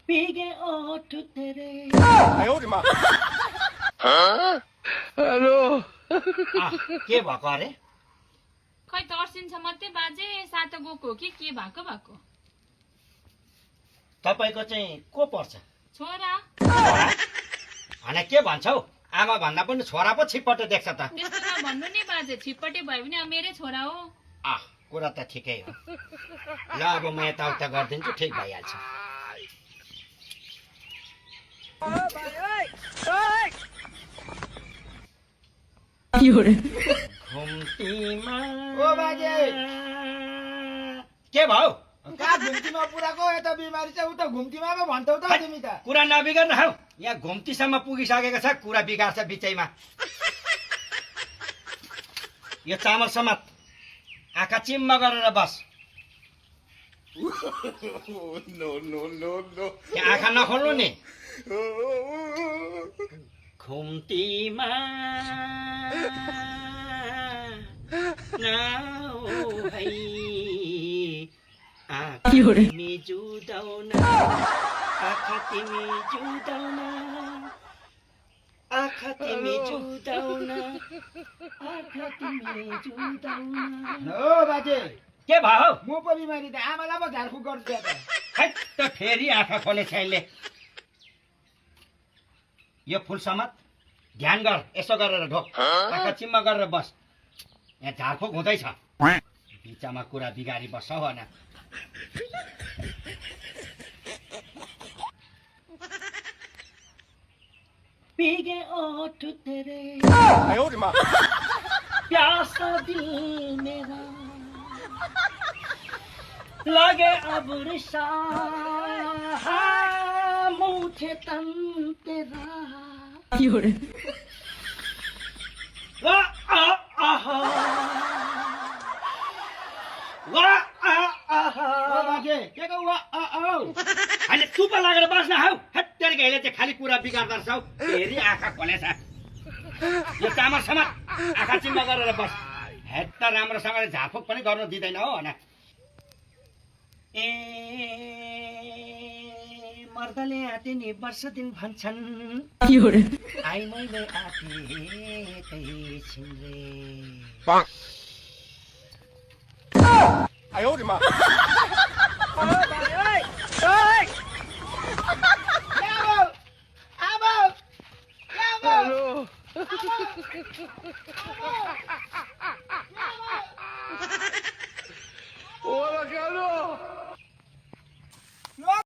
पिगे ओठ तेरे 哎呦我的妈！ हेलो के भएको अरे खै तर्सिन्छ मात्रै बाजे सातो गएको हो कि के भएको तपाईको चाहिँ को पर्छ छोरा होइन के भन्छौ आमा भन्दा पनि छोरा पो छिपटे देख्छ त त्यस्तो नभन्नु नि बाजे छिपटे भयो भने अब मेरै छोरा हो कुरा त ठिकै हो ल अब म यताउता गरिदिन्छु ठिक भइहाल्छ घुम्तीमा ओ बाजे के भयो कहाँ घुम्तीमा पुराको यता बिमारी छ उता घुम्तीमा पो भन्छौ त तिमी त कुरा नबिगार्न हौ यहाँ घुम्तीसम्म पुगिसकेको छ कुरा बिगार्छ बिचैमा यो चामल समात आँखा चिम्म गरेर बस नो नो नो नो यहाँ आँखा नखोल्नु नि घुम्तीमा नाउ है तिमी जुदाउन आँखा तिमी जुदाउन आँखा तिमी जुदाउन आँखा तिमी जुदाउन ओ बाजे के भयो म पो बिमारी त आमालाई पो झारफुक गर्छु त खै त फेरि आँखा खोले छैले यो फुल समात ध्यान गर यसो गरेर ढोक आँखा चिम्म गरेर बस यहाँ झारफुक हुँदैछ बिचमा कुरा बिगारी बस्छ हो न पिगे ओठ तेरे 哎呦我的妈！ प्यासा दिल मेरा लगे अब रिसा मुझे तन तेरा वा आहा वा आहा ओ बाजे के को वा औ अहिले चुप लागेर बस्न हौ हत्तेरी गएले चाहिँ खाली कुरा बिगार्दछ हौ फेरि आँखा खोलेछ यो चामल समात आँखा चिम्म गरेर बस हेत्त राम्रोसँगले झारफुक पनि गर्नु दिँदैन हो होइन ए मर्दले आँटे नि वर्ष दिन भन्छन् आई मैले आँटे छिन्रे 哎呦我的妈！ आमा आमा